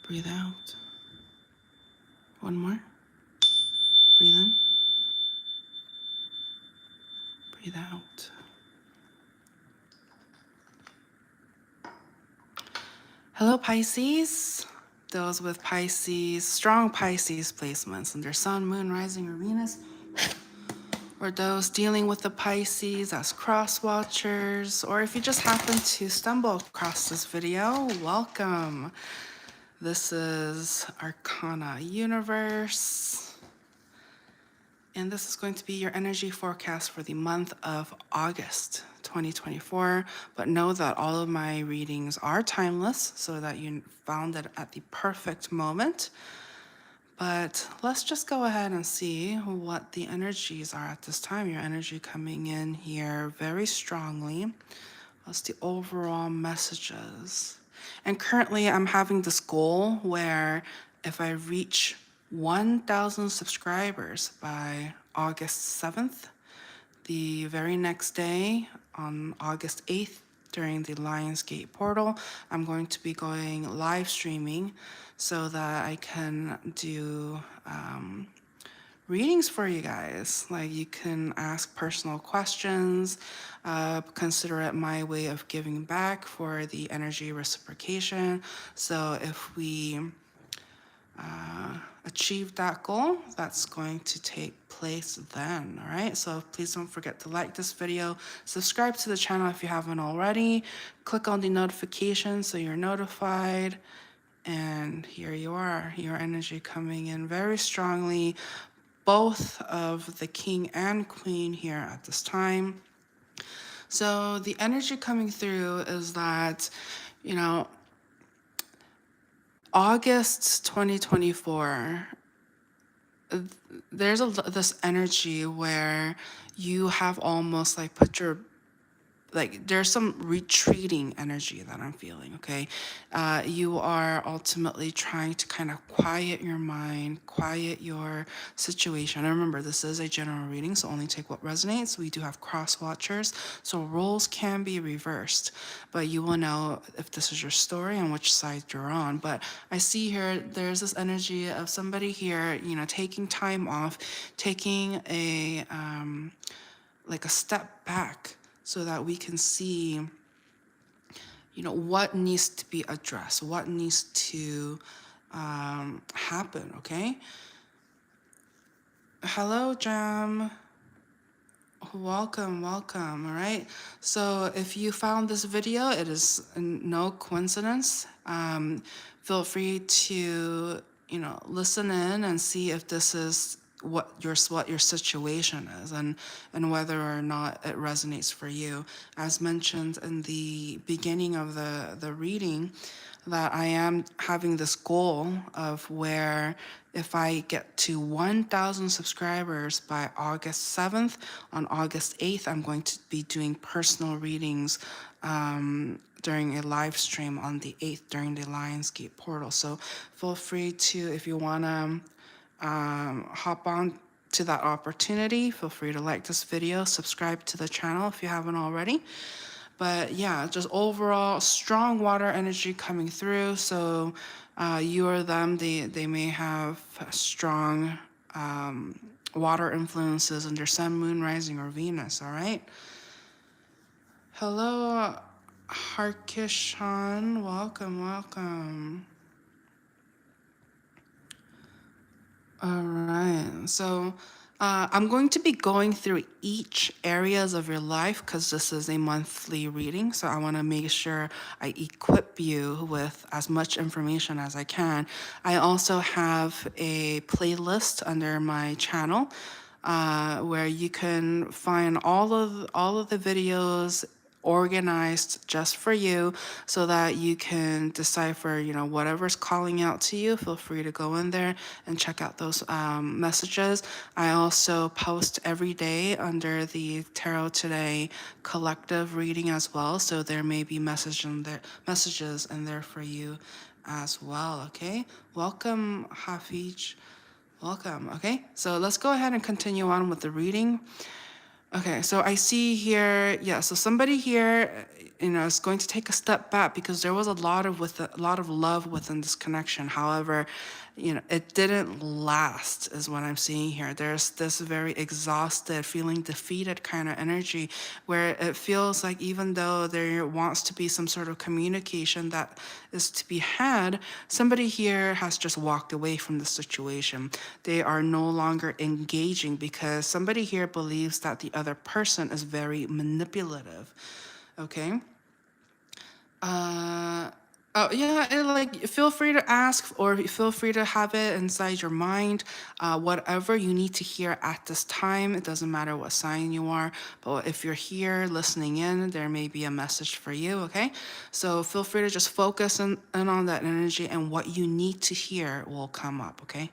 Breathe out. One more. Breathe in. Breathe out. Hello, Pisces. Those with Pisces, strong Pisces placements in their sun, moon, rising, or Venus, or those dealing with the Pisces as cross watchers, or if you just happen to stumble across this video, welcome. This is Arcana Universe, and this is going to be your energy forecast for the month of August 2024. But know that all of my readings are timeless, so that you found it at the perfect moment. But let's just go ahead and see what the energies are at this time. Your energy coming in here very strongly. What's the overall messages? And currently I'm having this goal where if I reach 1,000 subscribers by August 7th, the very next day on August 8th, during the Lionsgate portal, I'm going to be going live streaming so that I can do readings for you guys. Like, you can ask personal questions, consider it my way of giving back for the energy reciprocation. So if we achieve that goal, that's going to take place then. All right, so please don't forget to like this video, subscribe to the channel if you haven't already, click on the notification so you're notified. And here you are, your energy coming in very strongly, both of the king and queen here at this time. So the energy coming through is that, you know, August 2024, there's this energy where you have almost like put your, like, there's some retreating energy that I'm feeling, okay? You are ultimately trying to kind of quiet your mind, quiet your situation. And remember, this is a general reading, so only take what resonates. We do have cross watchers, so roles can be reversed, but you will know if this is your story and which side you're on. But I see here, there's this energy of somebody here, you know, taking time off, taking a, like a step back, so that we can see, you know, what needs to be addressed, what needs to happen, okay? Hello, Jam. Welcome, welcome, all right? So if you found this video, it is no coincidence. Feel free to, you know, listen in and see if this is what your situation is, and whether or not it resonates for you. As mentioned in the beginning of the reading, that I am having this goal of where if I get to 1,000 subscribers by August 7th, on August 8th, I'm going to be doing personal readings during a live stream on the 8th during the Lionsgate portal. So feel free to, if you want to hop on to that opportunity, feel free to like this video, subscribe to the channel if you haven't already. But yeah, just overall strong water energy coming through. So you or them, they may have strong water influences in their sun, moon, rising, or Venus, all right? Hello, Harkishan, welcome, welcome. All right, so I'm going to be going through each areas of your life because this is a monthly reading. So I want to make sure I equip you with as much information as I can. I also have a playlist under my channel where you can find all of the videos organized just for you, so that you can decipher, you know, whatever's calling out to you. Feel free to go in there and check out those messages. I also post every day under the Tarot Today collective reading as well, so there may be messages in there for you as well. Okay, welcome, Hafiz. Welcome. Okay, so let's go ahead and continue on with the reading. Okay, so I see here, yeah, so somebody here, is going to take a step back because there was a lot of love within this connection. However, it didn't last, is what I'm seeing here. There's this very exhausted, feeling defeated kind of energy where it feels like even though there wants to be some sort of communication that is to be had, somebody here has just walked away from the situation. They are no longer engaging because somebody here believes that the other person is very manipulative. Okay. Oh yeah, like feel free to ask or feel free to have it inside your mind. Whatever you need to hear at this time, it doesn't matter what sign you are. But if you're here listening in, there may be a message for you. Okay, so feel free to just focus in on that energy, and what you need to hear will come up. Okay,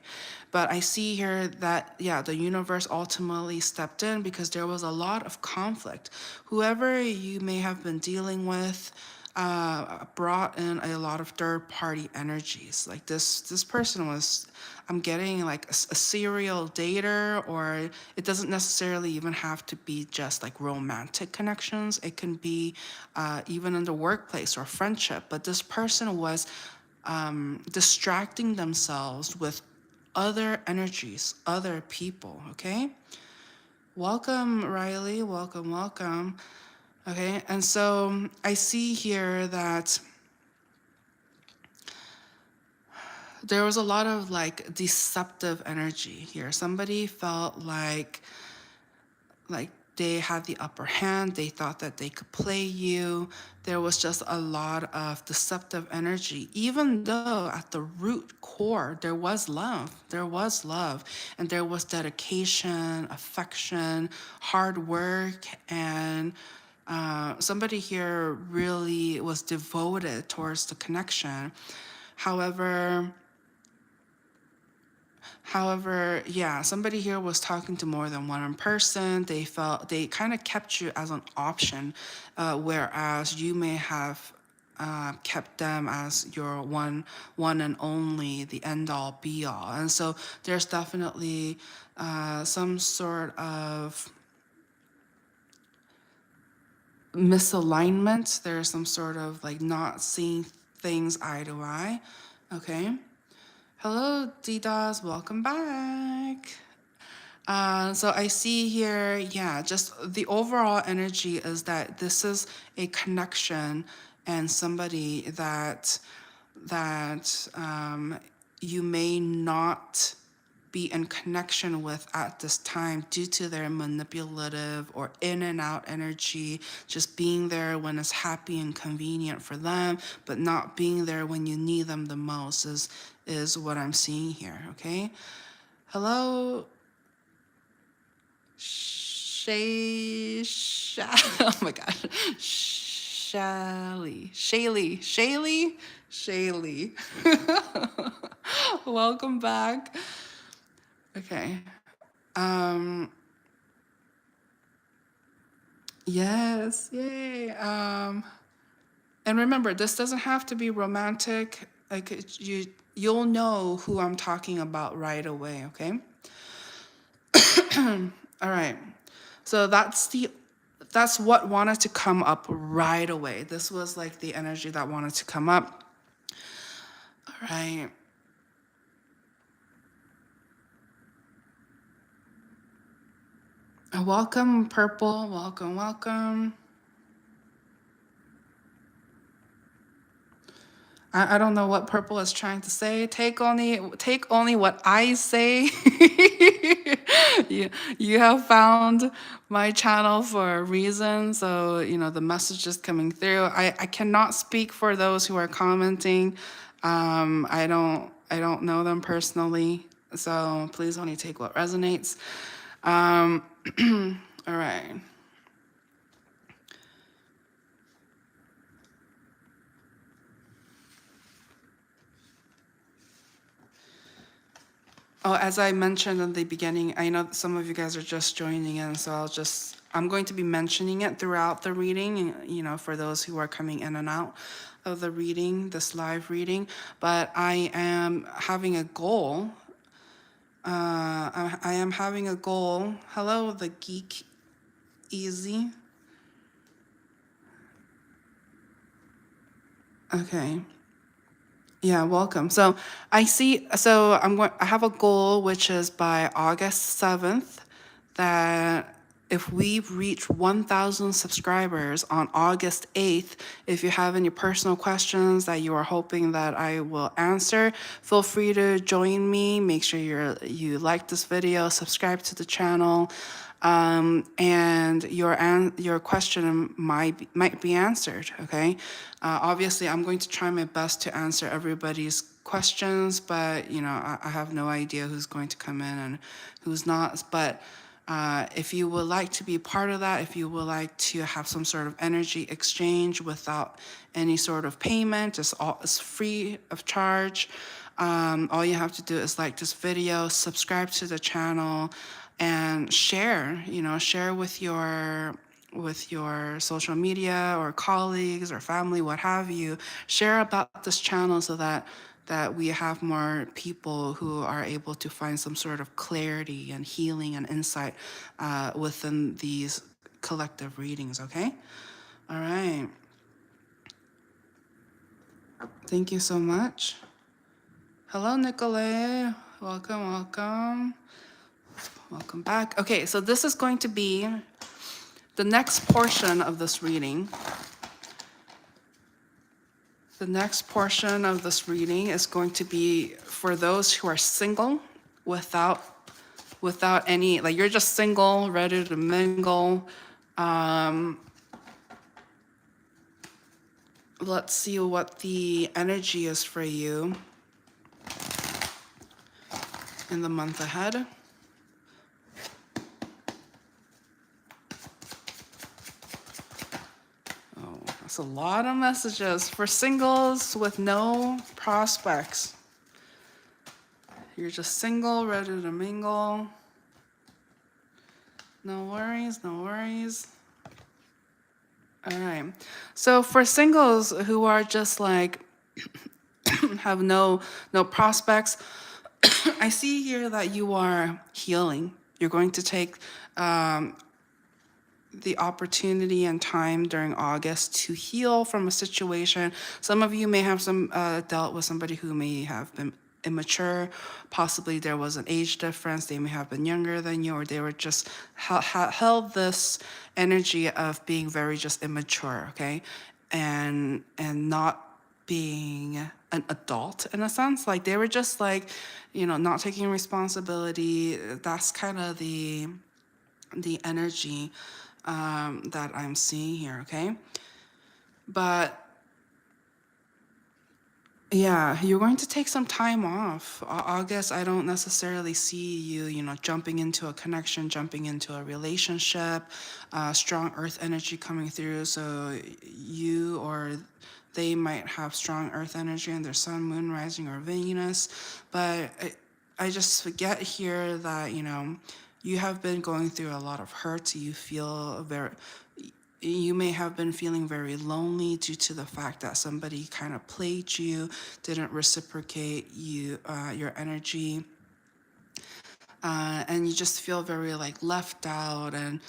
but I see here that yeah, the universe ultimately stepped in because there was a lot of conflict. Whoever you may have been dealing with brought in a lot of third party energies. Like this person was, I'm getting like a serial dater, or it doesn't necessarily even have to be just like romantic connections. It can be even in the workplace or friendship. But this person was distracting themselves with other energies, other people. Okay. Welcome, Riley. Welcome, welcome. Okay, and so I see here that there was a lot of like deceptive energy here. Somebody felt like they had the upper hand. They thought that they could play you. There was just a lot of deceptive energy, even though at the root core, there was love. There was love, and there was dedication, affection, hard work, and somebody here really was devoted towards the connection. However, yeah, somebody here was talking to more than one person. They felt they kind of kept you as an option, whereas you may have kept them as your one and only, the end all be all. And so there's definitely some sort of misalignment. There's some sort of like not seeing things eye to eye. Okay. Hello, DDoS. Welcome back. So I see here, yeah, just the overall energy is that this is a connection and somebody that you may not be in connection with at this time due to their manipulative or in and out energy, just being there when it's happy and convenient for them, but not being there when you need them the most is what I'm seeing here. Okay. Hello, oh my god, Shaylee. Welcome back. Okay. Yes, yay. And remember, this doesn't have to be romantic. Like you'll know who I'm talking about right away. Okay. All right. So that's what wanted to come up right away. This was like the energy that wanted to come up. All right. Welcome, Purple. Welcome, welcome. I don't know what Purple is trying to say. Take only what I say. You have found my channel for a reason, so the message is coming through. I cannot speak for those who are commenting. I don't know them personally, so please only take what resonates. All right. Oh, as I mentioned in the beginning, I know some of you guys are just joining in, so I'm going to be mentioning it throughout the reading, for those who are coming in and out of the reading, this live reading. But I am having a goal. I am having a goal. Hello, the geek easy. Okay. Yeah, welcome. So I see, so I have a goal, which is by August 7th, that if we reach 1,000 subscribers on August 8th, if you have any personal questions that you are hoping that I will answer, feel free to join me. Make sure you like this video, subscribe to the channel, and your question might be answered. Okay, obviously I'm going to try my best to answer everybody's questions, but I have no idea who's going to come in and who's not. But if you would like to be part of that, if you would like to have some sort of energy exchange without any sort of payment, it's free of charge. All you have to do is like this video, subscribe to the channel, and share. Share with your social media or colleagues or family, what have you. Share about this channel so that we have more people who are able to find some sort of clarity and healing and insight within these collective readings. Okay. All right. Thank you so much. Hello, Nicolay. Welcome. Welcome back. Okay, so this is going to be the next portion of this reading. The next portion of this reading is going to be for those who are single without any, like you're just single, ready to mingle. Let's see what the energy is for you in the month ahead. Oh, that's a lot of messages for singles with no prospects. You're just single, ready to mingle. No worries. All right. So for singles who are just like have no prospects, I see here that you are healing. You're going to take the opportunity and time during August to heal from a situation. Some of you may have dealt with somebody who may have been immature. Possibly there was an age difference. They may have been younger than you, or they were just held this energy of being very just immature, okay? And not being an adult in a sense. Like they were just like, not taking responsibility. That's kind of the energy that I'm seeing here, okay? But yeah, you're going to take some time off. August, I don't necessarily see you, jumping into a connection, jumping into a relationship, strong earth energy coming through. So you or they might have strong earth energy in their sun, moon, rising, or Venus. But I just forget here that, you have been going through a lot of hurt. You may have been feeling very lonely due to the fact that somebody kind of played you, didn't reciprocate your energy. And you just feel very like left out and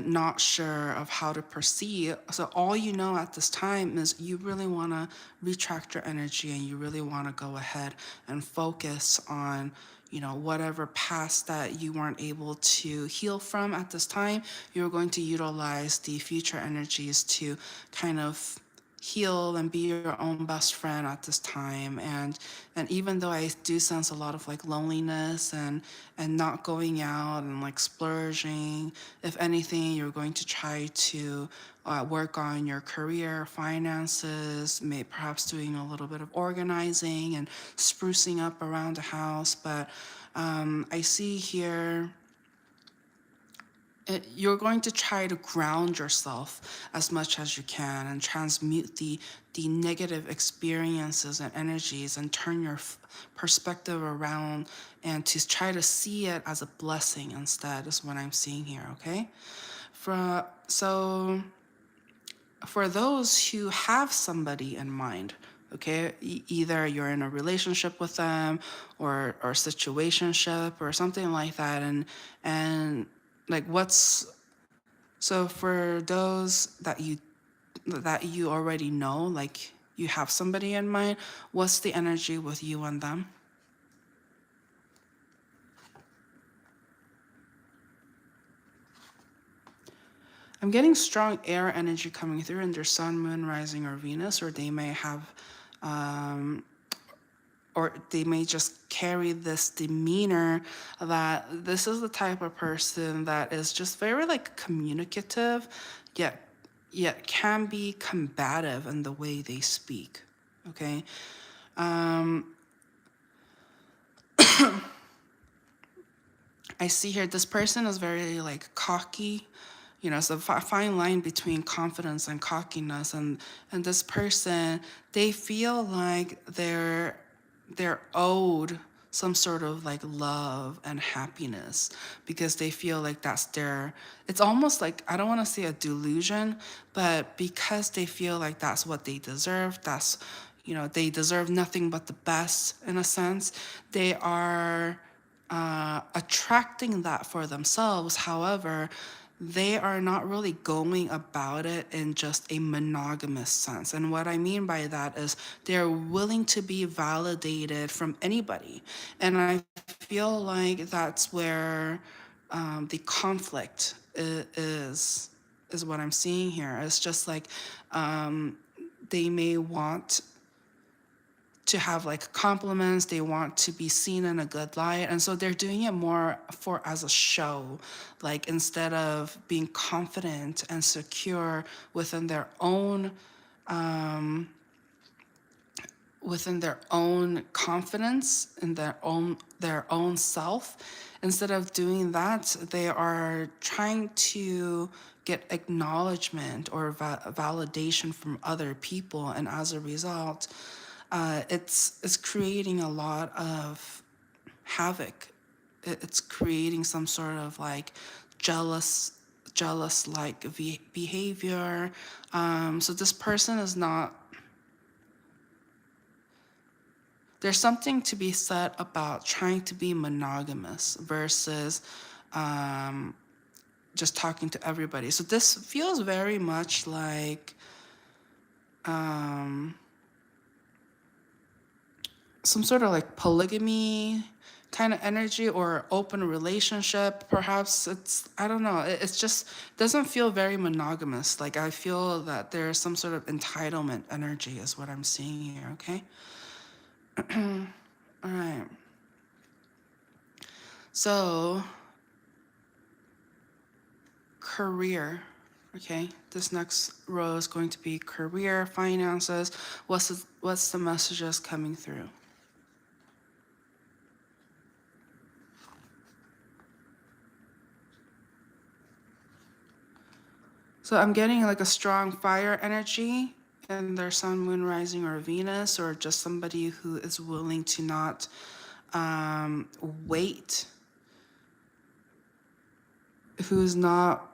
not sure of how to proceed. So all you know at this time is you really want to retract your energy and you really want to go ahead and focus on whatever past that you weren't able to heal from at this time. You're going to utilize the future energies to kind of heal and be your own best friend at this time. And even though I do sense a lot of like loneliness and not going out and like splurging, if anything, you're going to try to work on your career, finances, perhaps doing a little bit of organizing and sprucing up around the house. But I see here you're going to try to ground yourself as much as you can and transmute the negative experiences and energies and turn your perspective around and to try to see it as a blessing instead is what I'm seeing here, okay? So for those who have somebody in mind, okay, either you're in a relationship with them or situationship or something like that, and like So for those that you already know, like you have somebody in mind, what's the energy with you and them? I'm getting strong air energy coming through in their sun, moon, rising, or Venus, or they may have, or they may just carry this demeanor that this is the type of person that is just very like communicative, yet can be combative in the way they speak. Okay. I see here this person is very like cocky. It's a fine line between confidence and cockiness, and this person, they feel like they're owed some sort of like love and happiness because they feel like that's their, it's almost like, I don't want to say a delusion, but because they feel like that's what they deserve, that's, they deserve nothing but the best in a sense, they are attracting that for themselves. However, they are not really going about it in just a monogamous sense. And what I mean by that is they're willing to be validated from anybody. And I feel like that's where the conflict is what I'm seeing here. It's just like they may want to have like compliments, they want to be seen in a good light, and so they're doing it more for as a show, like instead of being confident and secure within their own confidence in their own self. Instead of doing that, they are trying to get acknowledgement or validation from other people, and as a result, it's creating a lot of havoc. It's creating some sort of like jealous like behavior. So this person is not. There's something to be said about trying to be monogamous versus just talking to everybody. So this feels very much like some sort of like polygamy kind of energy or open relationship. Perhaps it's, I don't know, it's just doesn't feel very monogamous. Like I feel that there's some sort of entitlement energy is what I'm seeing here. Okay. All right. So career. Okay, this next row is going to be career, finances. What's the messages coming through? So I'm getting like a strong fire energy in their sun, moon, rising, or Venus, or just somebody who is willing to not wait, who's not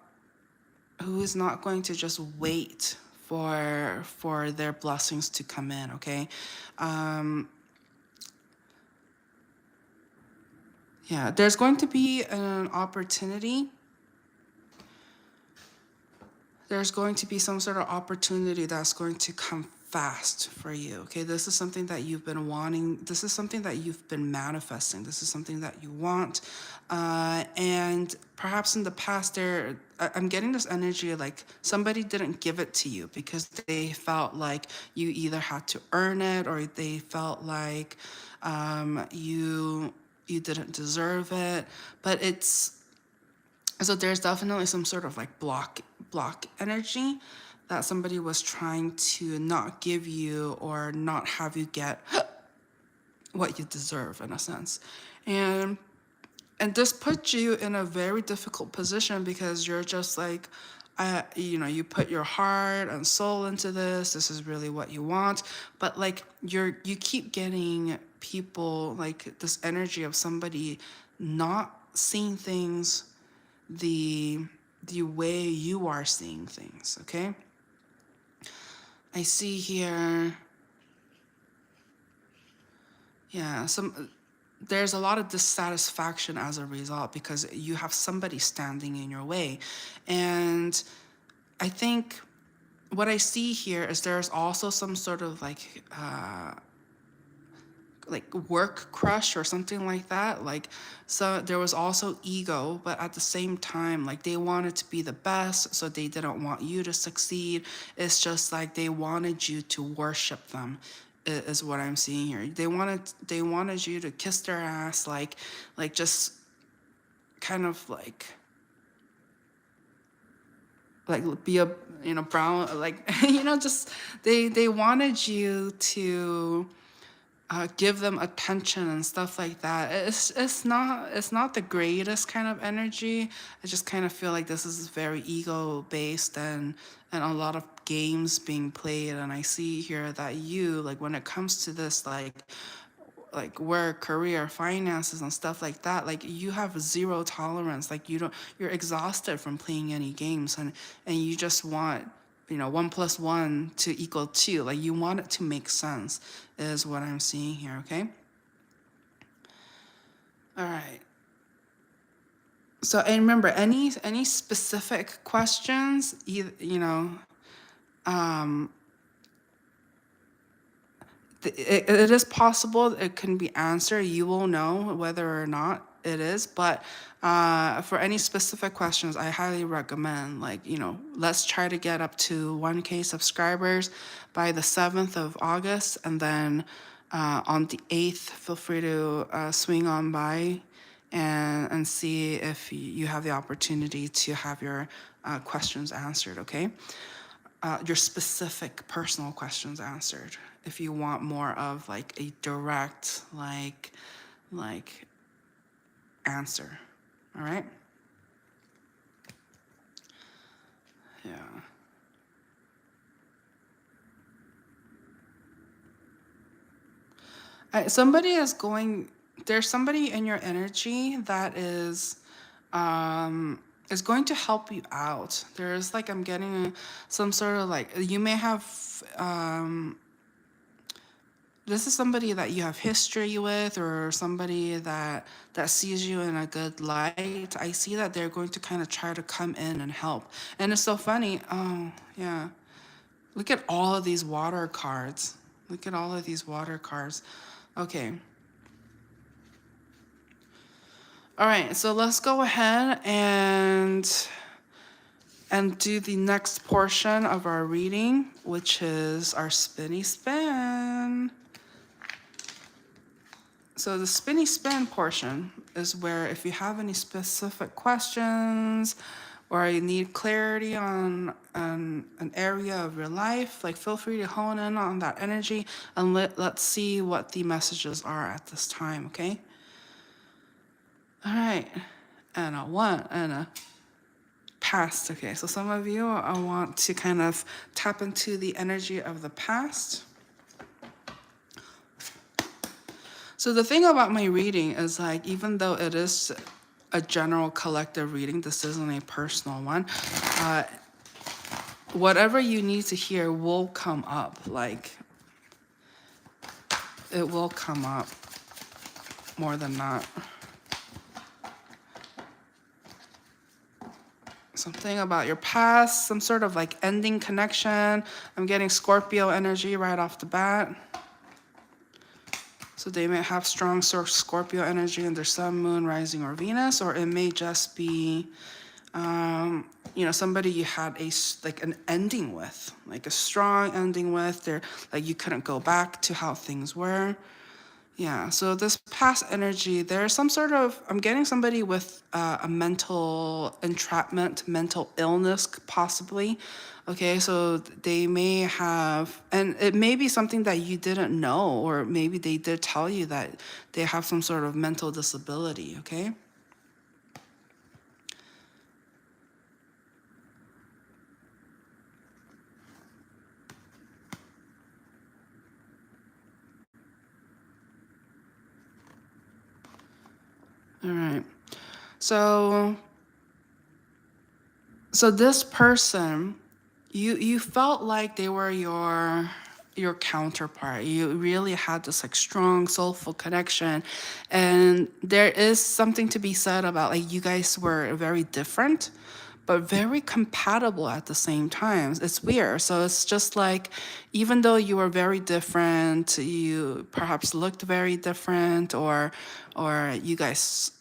going to just wait for their blessings to come in. Okay. Yeah, there's going to be an opportunity. There's going to be some sort of opportunity that's going to come fast for you. Okay, this is something that you've been wanting. This is something that you've been manifesting. This is something that you want. And perhaps in the past, I'm getting this energy like somebody didn't give it to you because they felt like you either had to earn it or they felt like you didn't deserve it. But so there's definitely some sort of like block energy that somebody was trying to not give you or not have you get what you deserve in a sense. And this puts you in a very difficult position because you're just like, you put your heart and soul into this. This is really what you want, but like you keep getting people like this energy of somebody not seeing things the way you are seeing things. Okay. I see here. Yeah. there's a lot of dissatisfaction as a result because you have somebody standing in your way. And I think what I see here is there's also some sort of like work crush or something like that. Like, so there was also ego, but at the same time, like they wanted to be the best, so they didn't want you to succeed. It's just like they wanted you to worship them, is what I'm seeing here. They wanted you to kiss their ass, like just kind of like be a, brown, like, just they wanted you to give them attention and stuff like that. It's not the greatest kind of energy. I just kind of feel like this is very ego based, and a lot of games being played. And I see here that you, like, when it comes to this, like work, career, finances, and stuff like that, like you have zero tolerance. Like you're exhausted from playing any games, and you just want, 1 + 1 to equal 2. Like you want it to make sense, is what I'm seeing here. Okay. All right. So, and remember, any specific questions, either, it is possible it can be answered. You will know whether or not it is. But for any specific questions, I highly recommend, like, let's try to get up to 1K subscribers by the 7th of August. And then on the 8th, feel free to swing on by and see if you have the opportunity to have your questions answered, okay? Your specific personal questions answered. If you want more of like a direct like answer. All right? Yeah. Somebody is going, there's somebody in your energy that is going to help you out. There's like, I'm getting some sort of like, you may have this is somebody that you have history with, or somebody that sees you in a good light. I see that they're going to kind of try to come in and help. And it's so funny. Oh, yeah. Look at all of these water cards. Look at all of these water cards. Okay. All right, so let's go ahead and do the next portion of our reading, which is our spinny spin. So the spinny spin portion is where, if you have any specific questions or you need clarity on an area of your life, like, feel free to hone in on that energy, and let's see what the messages are at this time, okay? All right, and a 1 and a past. Okay, so some of you, I want to kind of tap into the energy of the past. So the thing about my reading is, like, even though it is a general collective reading, this isn't a personal one, whatever you need to hear will come up. Like, it will come up more than not. Something about your past, some sort of like ending connection. I'm getting Scorpio energy right off the bat. So they may have strong Scorpio energy in their sun, moon, rising, or Venus, or it may just be, somebody you had an ending with, like a strong ending with. They're like, you couldn't go back to how things were. Yeah, so this past energy, there's some sort of, I'm getting somebody with a mental entrapment, mental illness, possibly. Okay, so they may have, and it may be something that you didn't know, or maybe they did tell you that they have some sort of mental disability, okay? All right. So this person, you felt like they were your your counterpart. You really had this like strong soulful connection, and there is something to be said about like you guys were very different but very compatible at the same time. It's weird. So it's just like, even though you were very different, you perhaps looked very different, or you guys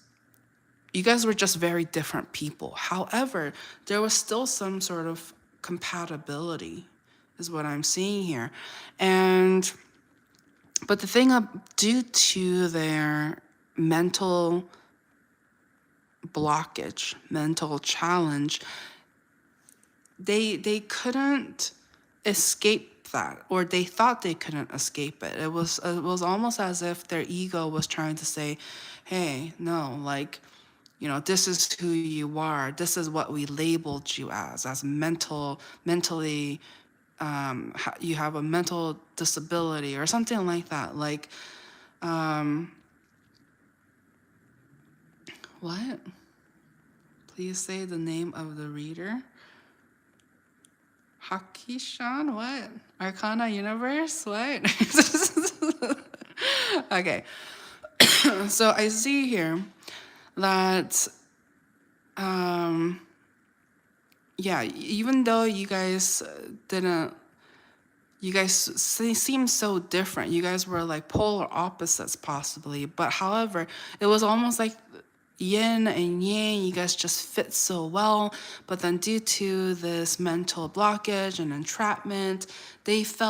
were just very different people. However, there was still some sort of compatibility, is what I'm seeing here. And but the thing due to their mental blockage, mental challenge, they couldn't escape that, or they thought they couldn't escape it. It was almost as if their ego was trying to say, hey, no, like, this is who you are. This is what we labeled you as mentally, you have a mental disability or something like that. Like, what? Please say the name of the reader. Hakishan, what? ArcanaUniverse, what? Okay. So I see here that, yeah, even though you guys seem so different. You guys were like polar opposites, possibly. But however, it was almost like yin and yang. You guys just fit so well. But then, due to this mental blockage and entrapment, they've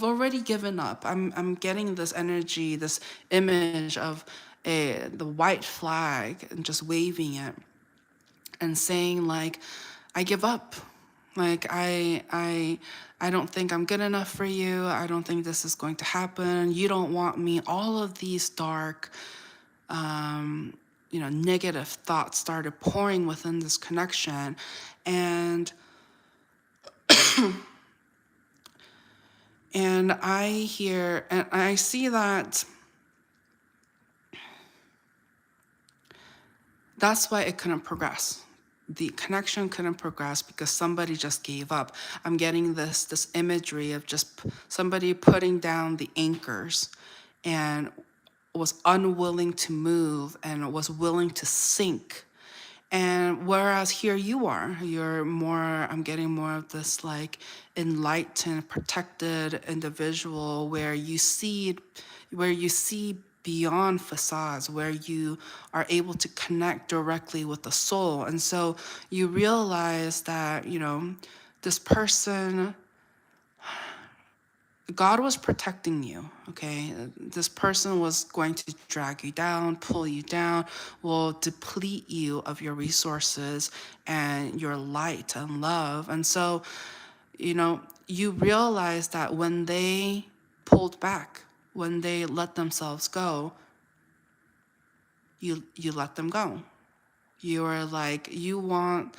already given up. I'm getting this energy, this image of the white flag and just waving it and saying like, I give up. Like, I don't think I'm good enough for you. I don't think this is going to happen. You don't want me. All of these dark, negative thoughts started pouring within this connection. And I hear and I see that that's why it couldn't progress. The connection couldn't progress because somebody just gave up. I'm getting this imagery of just somebody putting down the anchors and was unwilling to move and was willing to sink. And whereas here you're more, I'm getting more of this like enlightened, protected individual where you see beyond facades, where you are able to connect directly with the soul. And so you realize that, this person, God was protecting you, okay? This person was going to drag you down, pull you down, will deplete you of your resources and your light and love. And so, you realize that when they pulled back, when they let themselves go, you let them go. You are like, you want,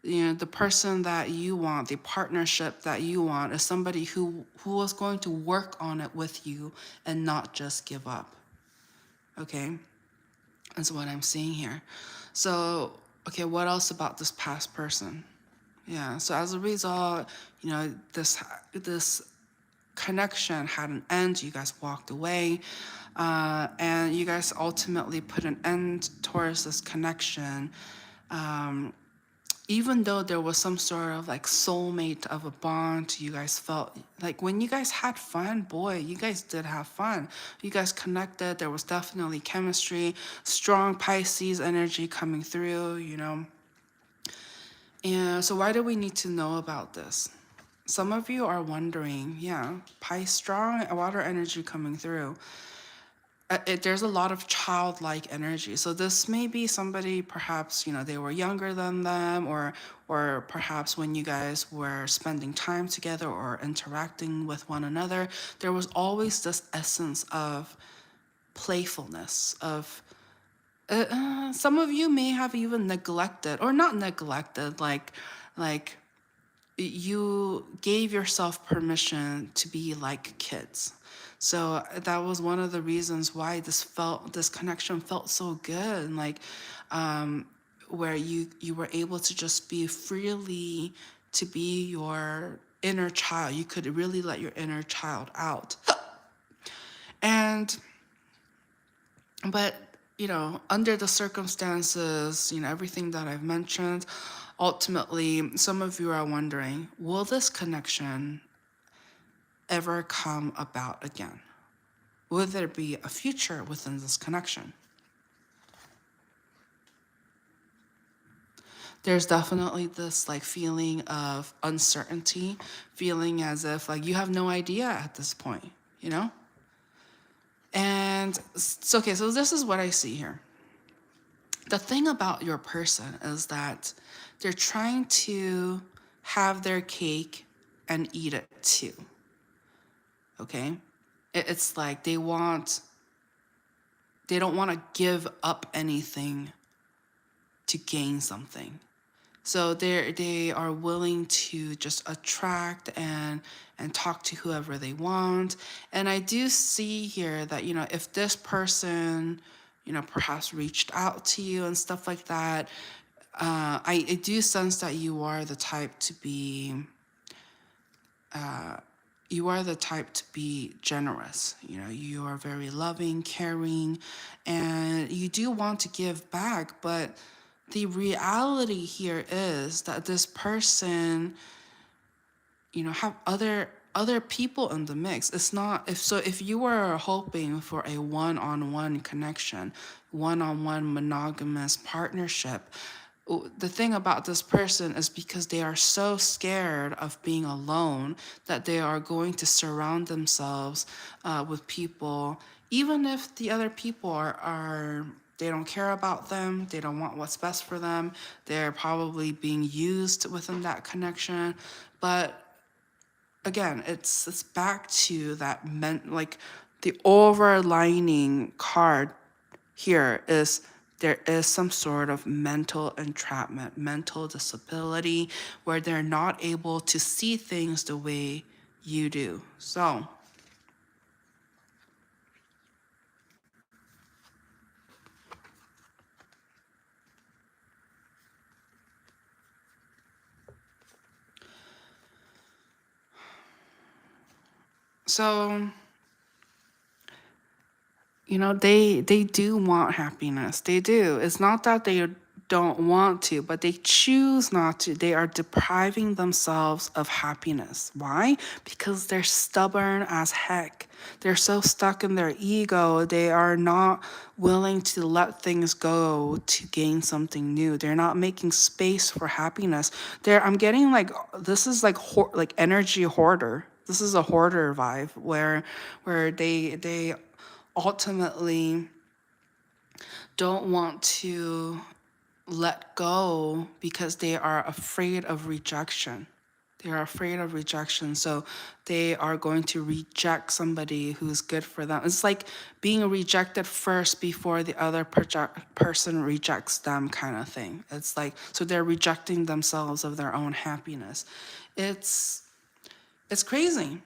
the person that you want, the partnership that you want is somebody who is going to work on it with you and not just give up. Okay? That's what I'm seeing here. So, okay, what else about this past person? Yeah, so as a result, this connection had an end. You guys walked away, and you guys ultimately put an end towards this connection. Even though there was some sort of like soulmate of a bond, you guys felt like when you guys had fun, boy, you guys did have fun. You guys connected. There was definitely chemistry, strong Pisces energy coming through, And so why do we need to know about this? Some of you are wondering, yeah, strong water energy coming through. There's a lot of childlike energy. So this may be somebody, perhaps, they were younger than them, or perhaps when you guys were spending time together or interacting with one another, there was always this essence of playfulness, of some of you may have even neglected, or not neglected, like you gave yourself permission to be like kids. So that was one of the reasons why this connection felt so good, and like, where you were able to just be freely to be inner child. You could really let your inner child out. And, but, under the circumstances, everything that I've mentioned, ultimately, some of you are wondering, will this connection ever come about again? Will there be a future within this connection? There's definitely this like feeling of uncertainty, feeling as if like you have no idea at this point, And okay, so this is what I see here. The thing about your person is that they're trying to have their cake and eat it too. Okay? It's like they don't want to give up anything to gain something. So they are willing to just attract and talk to whoever they want. And I do see here that, if this person, perhaps reached out to you and stuff like that, I do sense that you are the type to be generous. You are very loving, caring, and you do want to give back, but the reality here is that this person, have other people in the mix. It's not if you were hoping for a one-on-one connection, one-on-one monogamous partnership, the thing about this person is because they are so scared of being alone that they are going to surround themselves with people, even if the other people are they don't care about them, they don't want what's best for them, they're probably being used within that connection. But again, it's back to that like the overlining card here is there is some sort of mental entrapment, mental disability, where they're not able to see things the way you do. So they do want happiness. They do. It's not that they don't want to, but they choose not to. They are depriving themselves of happiness. Why? Because they're stubborn as heck. They're so stuck in their ego. They are not willing to let things go to gain something new. They're not making space for happiness. I'm getting like this is like energy hoarder. This is a hoarder vibe where they ultimately don't want to let go because they are afraid of rejection. They are afraid of rejection, so they are going to reject somebody who's good for them. It's like being rejected first before the other person rejects them, kind of thing. It's like, so they're rejecting themselves of their own happiness. It's crazy.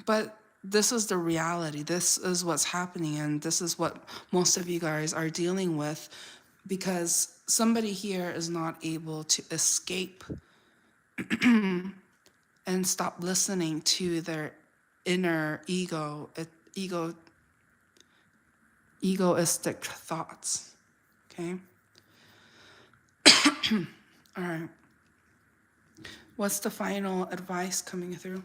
But this is the reality. This is what's happening, and this is what most of you guys are dealing with, because somebody here is not able to escape and stop listening to their inner egoistic thoughts. Okay? All right. What's the final advice coming through?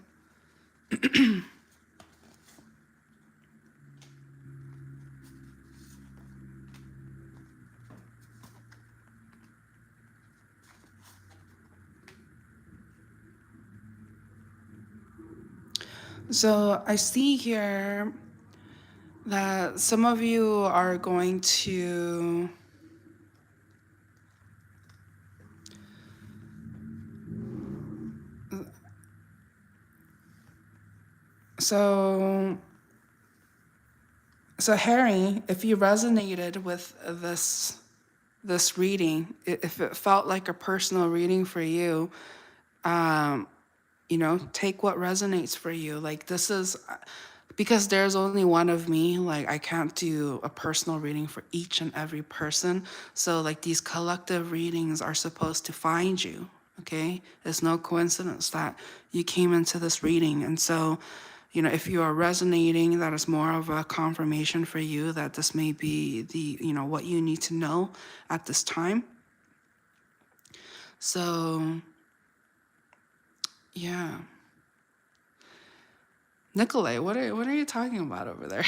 So I see here that some of you are going to so Harry, if you resonated with this reading, if it felt like a personal reading for you, take what resonates for you. Like, this is because there's only one of me, like I can't do a personal reading for each and every person. So like these collective readings are supposed to find you. Okay, it's no coincidence that you came into this reading. And so, if you are resonating, that is more of a confirmation for you that this may be the, what you need to know at this time. So, yeah. Nikolay, what are you talking about over there?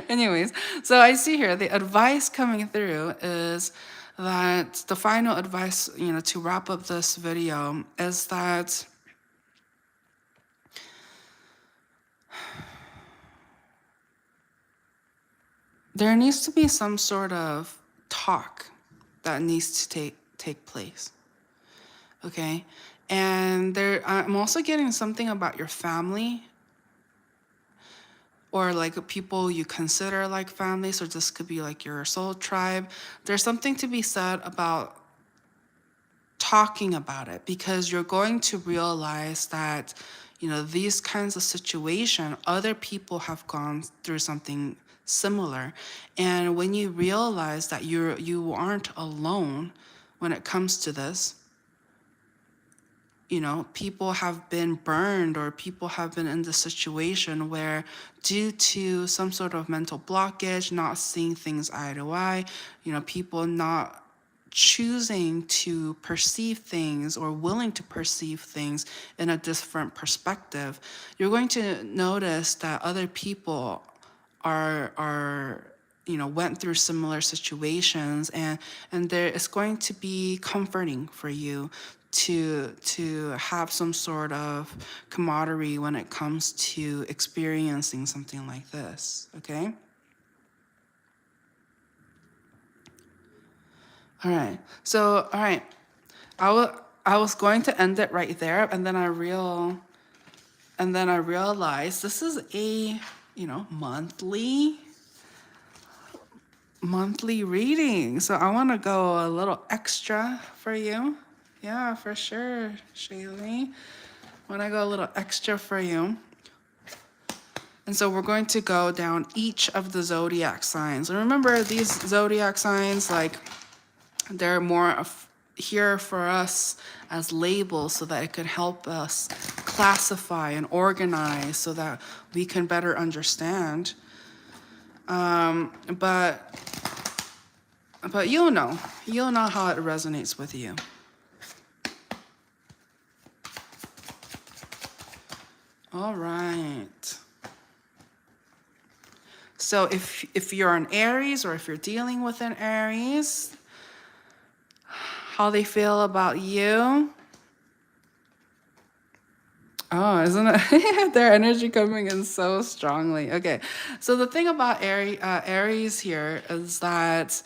Anyways, so I see here the advice coming through is that the final advice, to wrap up this video is that there needs to be some sort of talk that needs to take place. Okay? And I'm also getting something about your family, or like people you consider like family. So this could be like your soul tribe. There's something to be said about talking about it, because you're going to realize that, these kinds of situation, other people have gone through something similar. And when you realize that you aren't alone when it comes to this, people have been burned, or people have been in the situation where, due to some sort of mental blockage, not seeing things eye to eye, people not choosing to perceive things or willing to perceive things in a different perspective, you're going to notice that other people are went through similar situations, and there is going to be comforting for you to have some sort of camaraderie when it comes to experiencing something like this. Okay. All right. So, all right. I was going to end it right there, and then I realized this is a, monthly reading. So I want to go a little extra for you. Yeah, for sure, Shaylee. Want to go a little extra for you. And so we're going to go down each of the zodiac signs. And remember, these zodiac signs, like, they're more here for us as labels, so that it could help us classify and organize so that we can better understand. But you'll know how it resonates with you. All right. So if you're an Aries, or if you're dealing with an Aries, how they feel about you. Oh, isn't it? Their energy coming in so strongly. Okay, so the thing about Aries here is that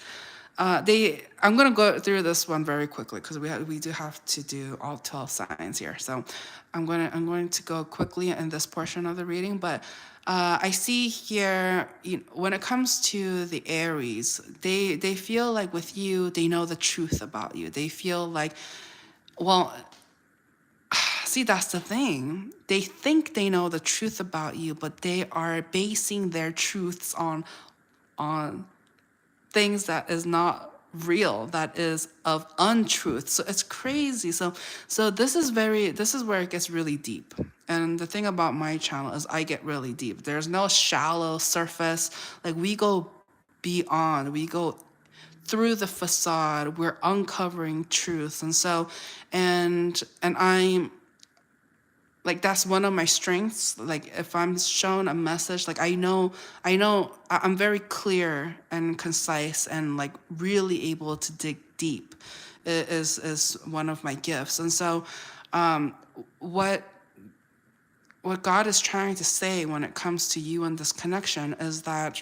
I'm gonna go through this one very quickly, because we do have to do all 12 signs here. So I'm going to go quickly in this portion of the reading, but I see here, when it comes to the Aries, they feel like with you, they know the truth about you. They feel like, well, see, that's the thing. They think they know the truth about you, but they are basing their truths on things that is not real, that is of untruth. So it's crazy. So this is where it gets really deep. And the thing about my channel is I get really deep. There's no shallow surface. Like, we go beyond, we go through the facade, we're uncovering truth. And so, and I'm like, that's one of my strengths. Like, if I'm shown a message, like, I'm very clear and concise, and like really able to dig deep is one of my gifts. And so what God is trying to say when it comes to you and this connection is that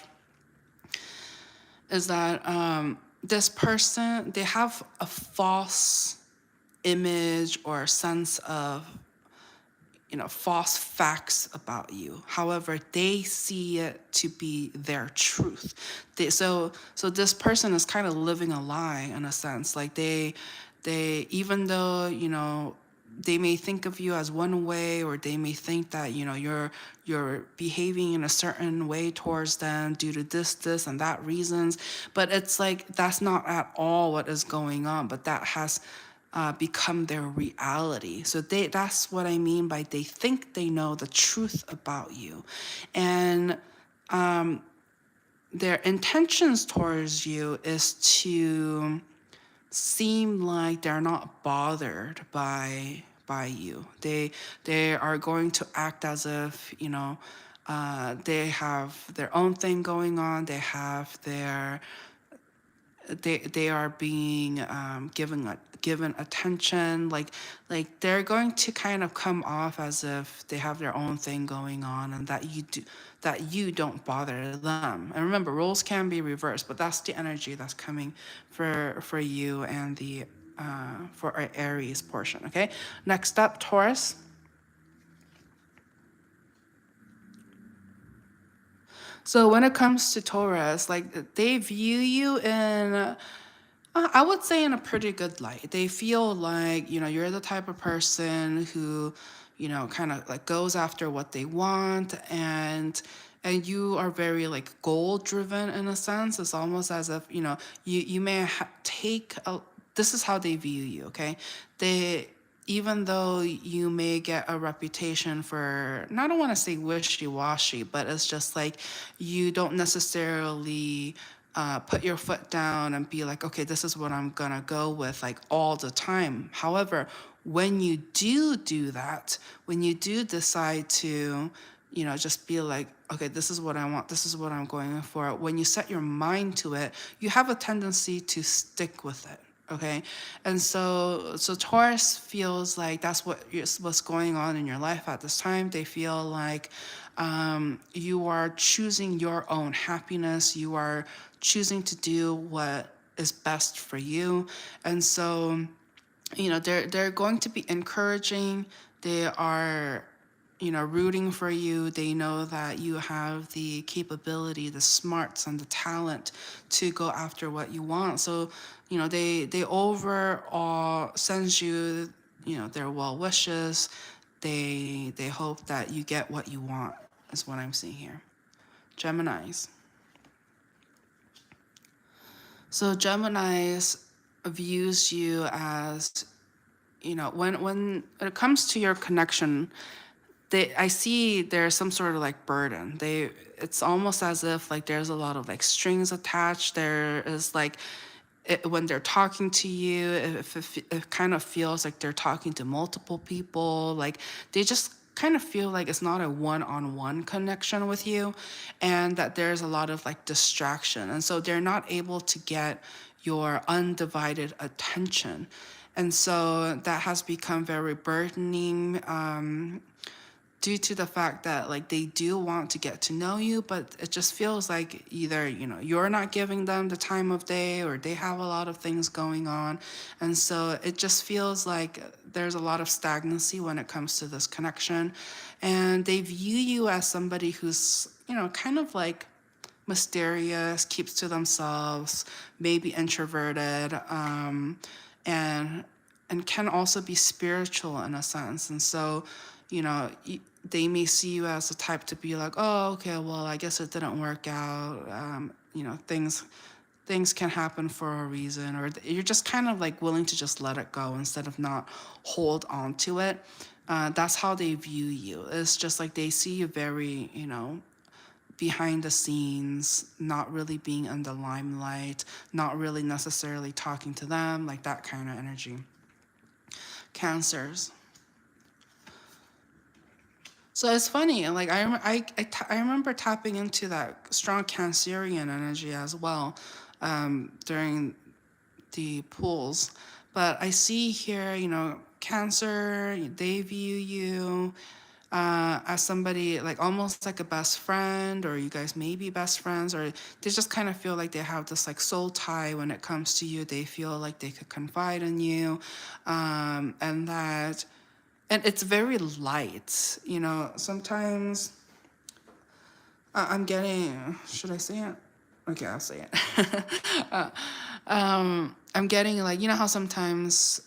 this person, they have a false image or sense of, false facts about you. However, they see it to be their truth. So this person is kind of living a lie in a sense. Like, they even though, they may think of you as one way, or they may think that, you're behaving in a certain way towards them due to this and that reasons. But it's like, that's not at all what is going on. But that has become their reality. So that's what I mean by they think they know the truth about you. And their intentions towards you is to seem like they're not bothered by you. They are going to act as if, they have their own thing going on. They are being given attention, like they're going to kind of come off as if they have their own thing going on, and that you don't bother them. And remember, roles can be reversed, but that's the energy that's coming for you and the for our Aries portion. Okay, next up, Taurus. So when it comes to Taurus, like they view you in, I would say, in a pretty good light. They feel like, you're the type of person who, kind of like goes after what they want, and you are very like goal driven in a sense. It's almost as if, you may take a, this is how they view you, okay? They, even though you may get a reputation for, and I don't want to say wishy-washy, but it's just like you don't necessarily put your foot down and be like, okay, this is what I'm gonna go with, like all the time. However, when you do that, when you do decide to, just be like, okay, this is what I want, this is what I'm going for. When you set your mind to it, you have a tendency to stick with it. Okay, and so Taurus feels like that's what's going on in your life at this time. They feel like you are choosing your own happiness. You are choosing to do what is best for you, and so they're going to be encouraging. They are rooting for you. They know that you have the capability, the smarts, and the talent to go after what you want. So, they overall sends you, their well wishes. They hope that you get what you want, is what I'm seeing here. Geminis. So Geminis views you as, when it comes to your connection, I see there's some sort of like burden. It's almost as if like there's a lot of like strings attached. There is like, when they're talking to you, if it kind of feels like they're talking to multiple people, like they just kind of feel like it's not a one-on-one connection with you, and that there's a lot of like distraction, and so they're not able to get your undivided attention, and so that has become very burdening, due to the fact that like they do want to get to know you, but it just feels like either you're not giving them the time of day, or they have a lot of things going on, and so it just feels like there's a lot of stagnancy when it comes to this connection, and they view you as somebody who's kind of like mysterious, keeps to themselves, maybe introverted, and can also be spiritual in a sense, and so you know they may see you as the type to be like, oh, okay, well, I guess it didn't work out. Things can happen for a reason, or you're just kind of like willing to just let it go instead of not hold on to it. That's how they view you. It's just like they see you very, behind the scenes, not really being in the limelight, not really necessarily talking to them, like that kind of energy. Cancers. So it's funny, like I remember tapping into that strong Cancerian energy as well, during the pools. But I see here, Cancer, they view you as somebody like almost like a best friend, or you guys may be best friends, or they just kind of feel like they have this like soul tie when it comes to you. They feel like they could confide in you, and that and it's very light. Sometimes I'm getting. Should I say it? Okay, I'll say it. I'm getting like how sometimes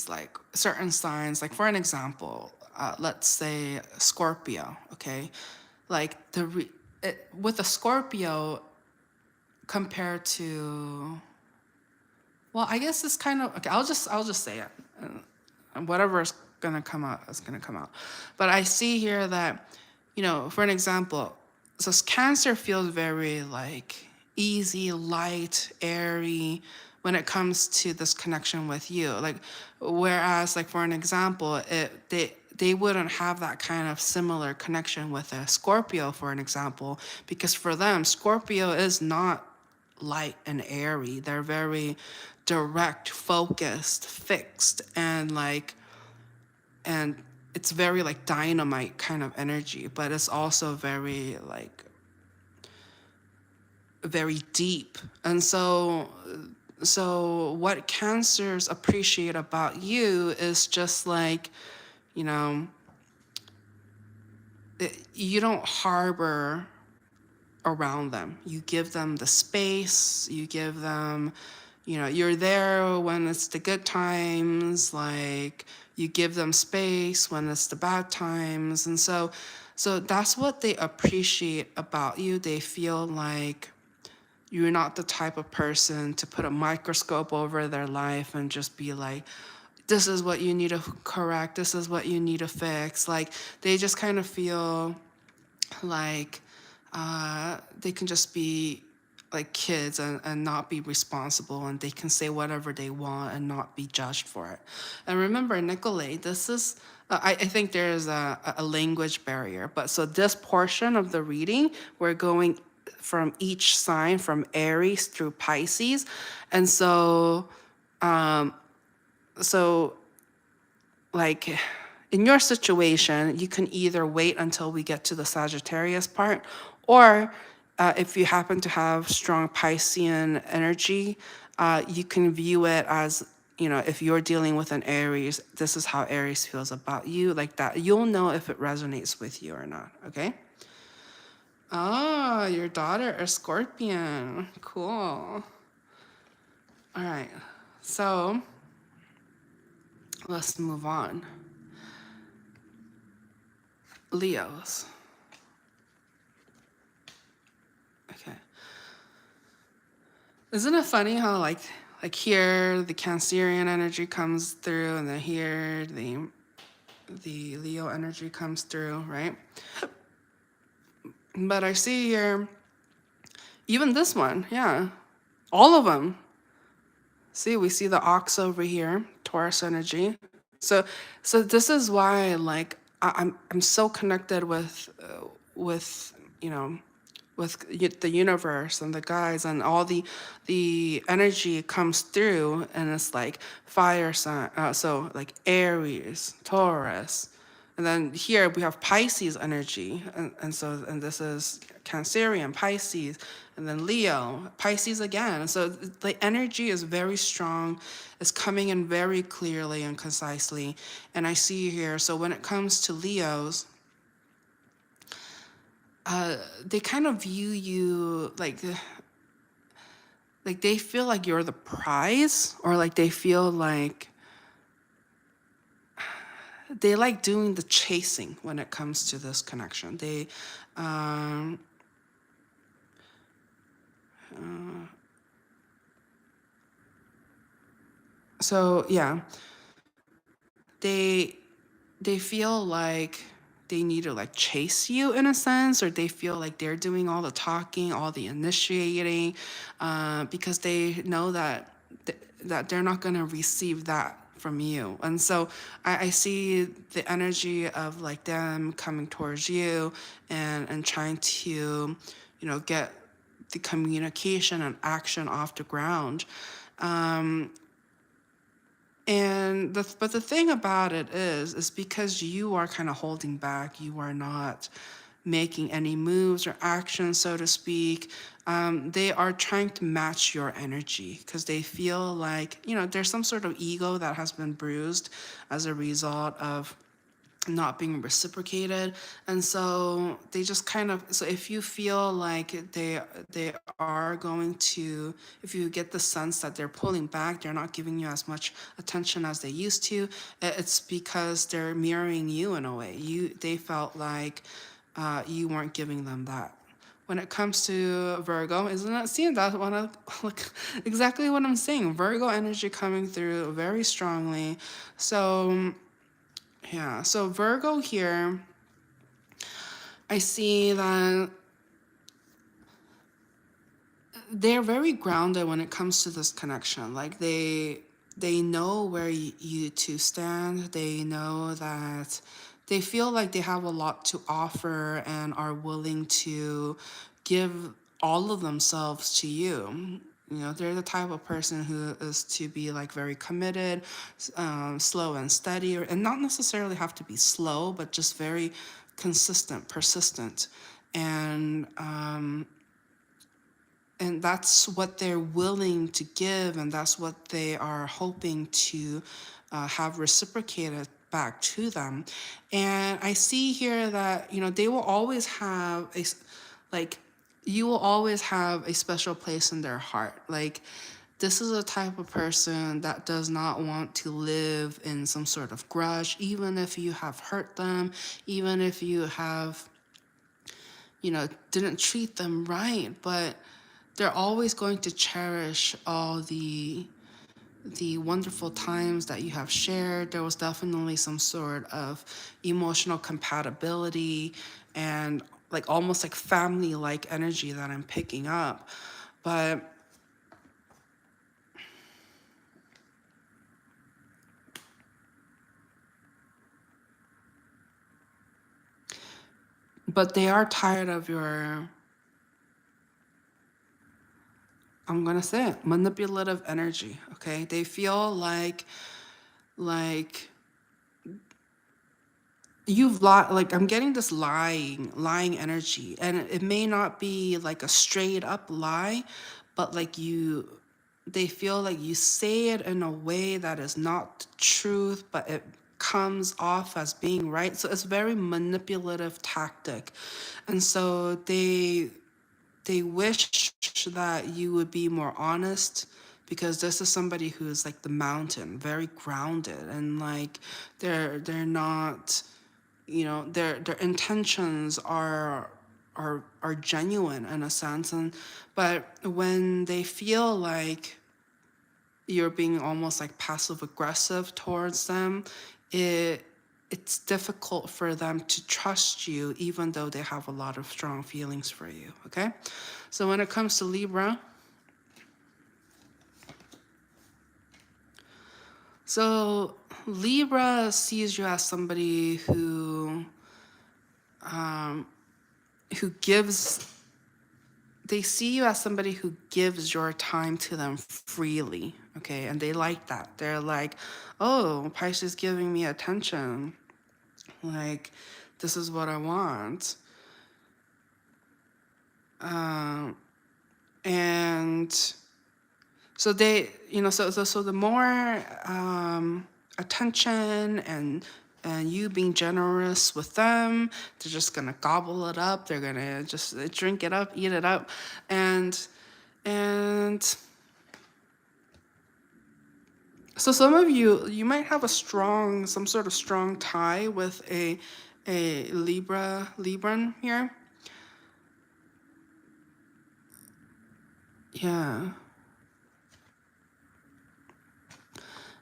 like certain signs, like for an example, let's say Scorpio. Okay, like with a Scorpio, compared to, well, I guess it's kind of okay. I'll just say it, and whatever is gonna come out is gonna come out. But I see here that, for an example, so Cancer feels very like easy, light, airy when it comes to this connection with you. Like, whereas like for an example, they wouldn't have that kind of similar connection with a Scorpio, for an example, because for them, Scorpio is not light and airy. They're very direct, focused, fixed, and it's very like dynamite kind of energy, but it's also very like very deep. And so what Cancers appreciate about you is just like, you know, you don't harbor around them. You give them the space, you give them, you're there when it's the good times, like you give them space when it's the bad times. And so that's what they appreciate about you. They feel like you're not the type of person to put a microscope over their life and just be like, this is what you need to correct, this is what you need to fix. Like, they just kind of feel like they can just be like kids and not be responsible, and they can say whatever they want and not be judged for it. And remember, Nicolay, this is, I think there's a language barrier, but so this portion of the reading, we're going from each sign, from Aries through Pisces. And so like in your situation, you can either wait until we get to the Sagittarius part, or if you happen to have strong Piscean energy, you can view it as, if you're dealing with an Aries, this is how Aries feels about you, like that. You'll know if it resonates with you or not, okay? Oh, your daughter is Scorpion. Cool. All right. So let's move on. Leos. Okay. Isn't it funny how like here the Cancerian energy comes through, and then here the Leo energy comes through, right? But I see here, even this one, yeah, all of them. See, we see the ox over here, Taurus energy. So this is why, like, I'm so connected with you know the universe and the guys, and all the energy comes through, and it's like fire sign. So like Aries, Taurus, and then here we have Pisces energy, and this is Cancerian, Pisces, and then Leo, Pisces again. So the energy is very strong, it's coming in very clearly and concisely. And I see here, so when it comes to Leos, they kind of view you like they feel like you're the prize, or like they feel like they like doing the chasing when it comes to this connection. They so yeah, they feel like they need to like chase you in a sense, or they feel like they're doing all the talking, all the initiating, because they know that that they're not going to receive that from you. And so I see the energy of like them coming towards you, and trying to, get the communication and action off the ground. But the thing about it is because you are kind of holding back, you are not making any moves or actions, so to speak. They are trying to match your energy, because they feel like, there's some sort of ego that has been bruised as a result of not being reciprocated. And so they just kind of, so if you feel like they are going to, if you get the sense that they're pulling back, they're not giving you as much attention as they used to, it's because they're mirroring you in a way. They felt like you weren't giving them that when it comes to Virgo, isn't it? See, that's one of like exactly what I'm saying. Virgo energy coming through very strongly. So yeah, so Virgo here, I see that they're very grounded when it comes to this connection. Like they know where you two stand. They know that they feel like they have a lot to offer and are willing to give all of themselves to you. You know, they're the type of person who is to be like very committed, slow and steady, and not necessarily have to be slow, but just very consistent, persistent. And and that's what they're willing to give, and that's what they are hoping to have reciprocated back to them. And I see here that, you know, they will always have like you will always have a special place in their heart. Like, this is a type of person that does not want to live in some sort of grudge, even if you have hurt them, even if you have, you know, didn't treat them right. But they're always going to cherish all the wonderful times that you have shared. There was definitely some sort of emotional compatibility and like almost like family like energy that I'm picking up. But they are tired of your, I'm gonna say it, manipulative energy. Okay, they feel like you've lied. Like, I'm getting this lying energy, and it may not be like a straight up lie, but like they feel like you say it in a way that is not truth, but it comes off as being right. So it's very manipulative tactic. And so they wish that you would be more honest, because this is somebody who's like the mountain, very grounded, and like they're not, you know, their intentions are genuine in a sense. And but when they feel like you're being almost like passive aggressive towards them, it's difficult for them to trust you, even though they have a lot of strong feelings for you. Okay, so when it comes to Libra, so Libra sees you as somebody who gives, they see you as somebody who gives your time to them freely. Okay, and they like that. They're like, oh, Pisces giving me attention, like this is what I want. And so they, you know, so the more attention and you being generous with them, they're just gonna gobble it up. They're gonna just drink it up, eat it up. And so some of you might have some sort of strong tie with a Libran here. Yeah.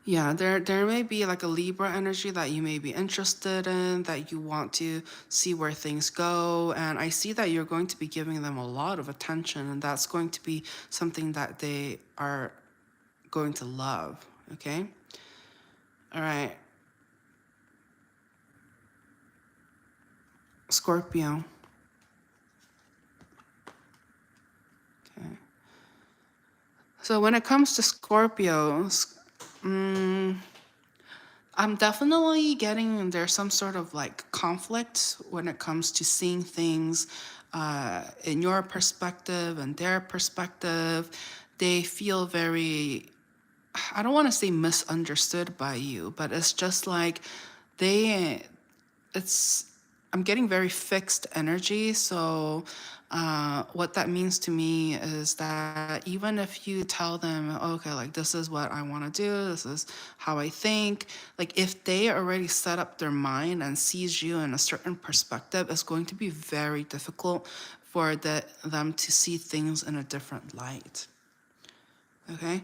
Yeah, there may be like a Libra energy that you may be interested in, that you want to see where things go. And I see that you're going to be giving them a lot of attention, and that's going to be something that they are going to love. Okay? All right. Scorpio. Okay. So when it comes to Scorpios, I'm definitely getting there's some sort of like conflict when it comes to seeing things in your perspective and their perspective. They feel very, I don't want to say misunderstood by you, but it's just like they, it's, I'm getting very fixed energy. So what that means to me is that even if you tell them, okay, like this is what I want to do, this is how I think, like if they already set up their mind and sees you in a certain perspective, it's going to be very difficult for them to see things in a different light. Okay?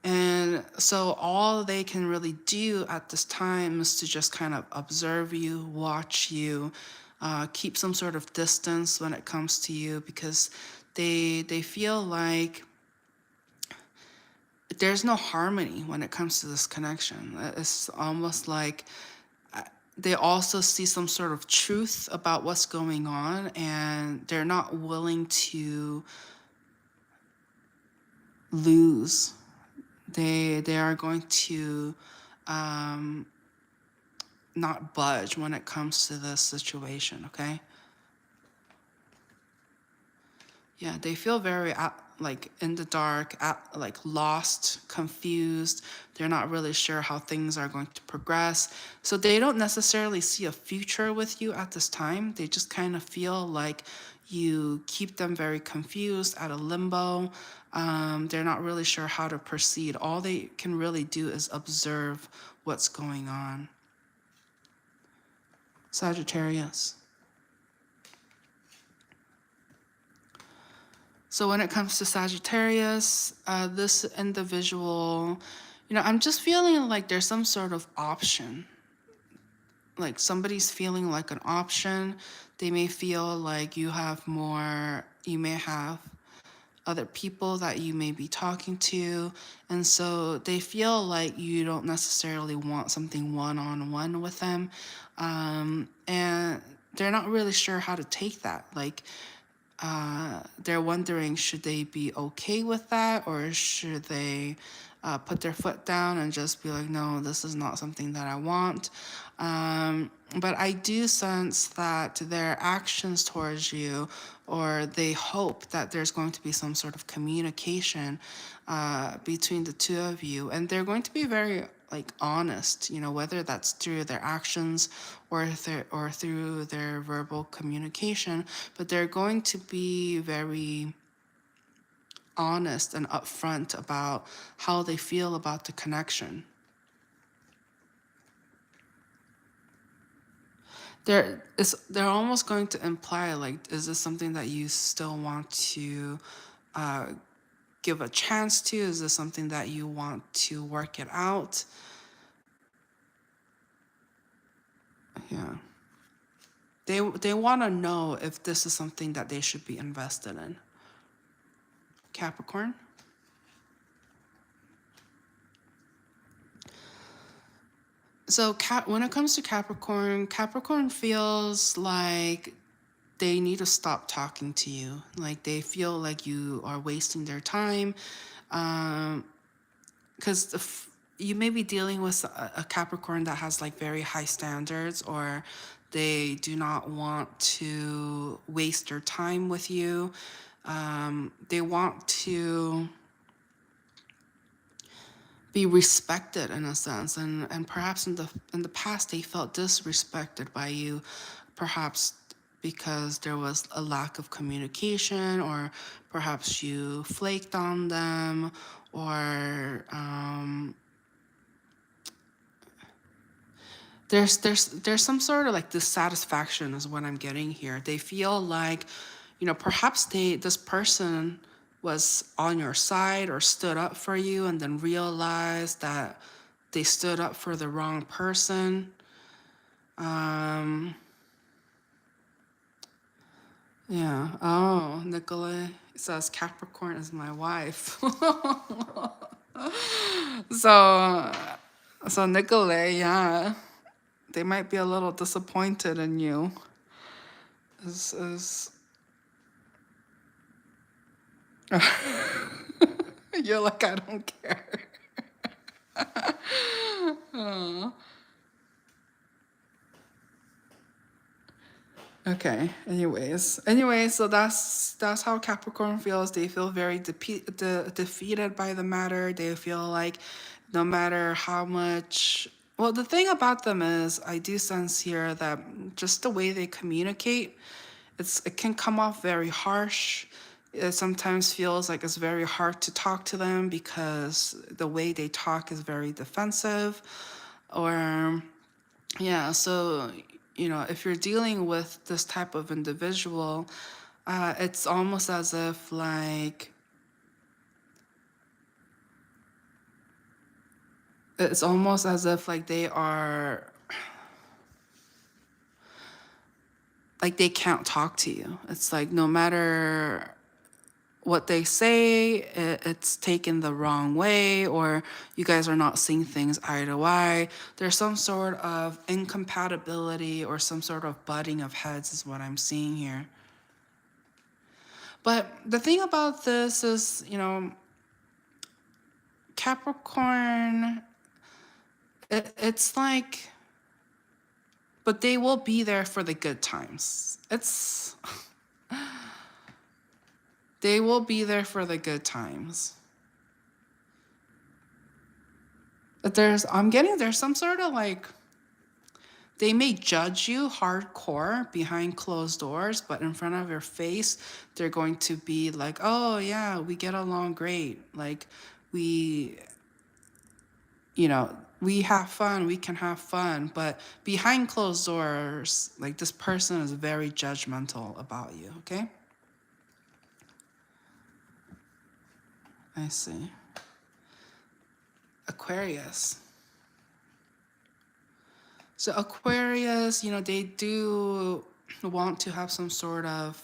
And so all they can really do at this time is to just kind of observe you, watch you, keep some sort of distance when it comes to you, because they feel like there's no harmony when it comes to this connection. It's almost like they also see some sort of truth about what's going on, and they're not willing to lose. They are going to not budge when it comes to this situation, okay? Yeah, they feel very like in the dark, like lost, confused. They're not really sure how things are going to progress. So they don't necessarily see a future with you at this time. They just kind of feel like you keep them very confused, at a limbo. They're not really sure how to proceed. All they can really do is observe what's going on. Sagittarius. So when it comes to Sagittarius, this individual, I'm just feeling like there's some sort of option. Like somebody's feeling like an option. They may feel like you may have other people that you may be talking to. And so they feel like you don't necessarily want something one-on-one with them. And they're not really sure how to take that. Like, they're wondering, should they be okay with that, or should they put their foot down and just be like, no, this is not something that I want. But I do sense that their actions towards you, or they hope that there's going to be some sort of communication between the two of you, and they're going to be very honest, whether that's through their actions or through their verbal communication, but they're going to be very honest and upfront about how they feel about the connection. They're almost going to imply, like, is this something that you still want to give a chance to? Is this something that you want to work it out? Yeah. They want to know if this is something that they should be invested in. Capricorn. So when it comes to Capricorn feels like they need to stop talking to you. Like they feel like you are wasting their time. Because you may be dealing with a Capricorn that has like very high standards, or they do not want to waste their time with you. They want to be respected in a sense, and perhaps in the past they felt disrespected by you, perhaps because there was a lack of communication, or perhaps you flaked on them, or there's some sort of like dissatisfaction is what I'm getting here. They feel like, perhaps this person was on your side or stood up for you, and then realized that they stood up for the wrong person. Yeah. Oh, Nicolay says Capricorn is my wife. So Nicolay, yeah, they might be a little disappointed in you. Is You're like, I don't care. Okay. Anyway, so that's how Capricorn feels. They feel very defeated by the matter. They feel like no matter how much. Well, the thing about them is, I do sense here that just the way they communicate, it can come off very harsh. It sometimes feels like it's very hard to talk to them because the way they talk is very defensive, or yeah. So if you're dealing with this type of individual, It's almost as if like they are like they can't talk to you. It's like no matter what they say, it's taken the wrong way, or you guys are not seeing things eye to eye. There's some sort of incompatibility or some sort of butting of heads is what I'm seeing here. But the thing about this is, you know, Capricorn, it's like, but they will be there for the good times. They will be there for the good times. But I'm getting there's some sort of like, they may judge you hardcore behind closed doors, but in front of your face, they're going to be like, oh yeah, we get along great. Like we, you know, we have fun, we can have fun. But behind closed doors, like this person is very judgmental about you, okay? I see. Aquarius. So Aquarius, you know, they do want to have some sort of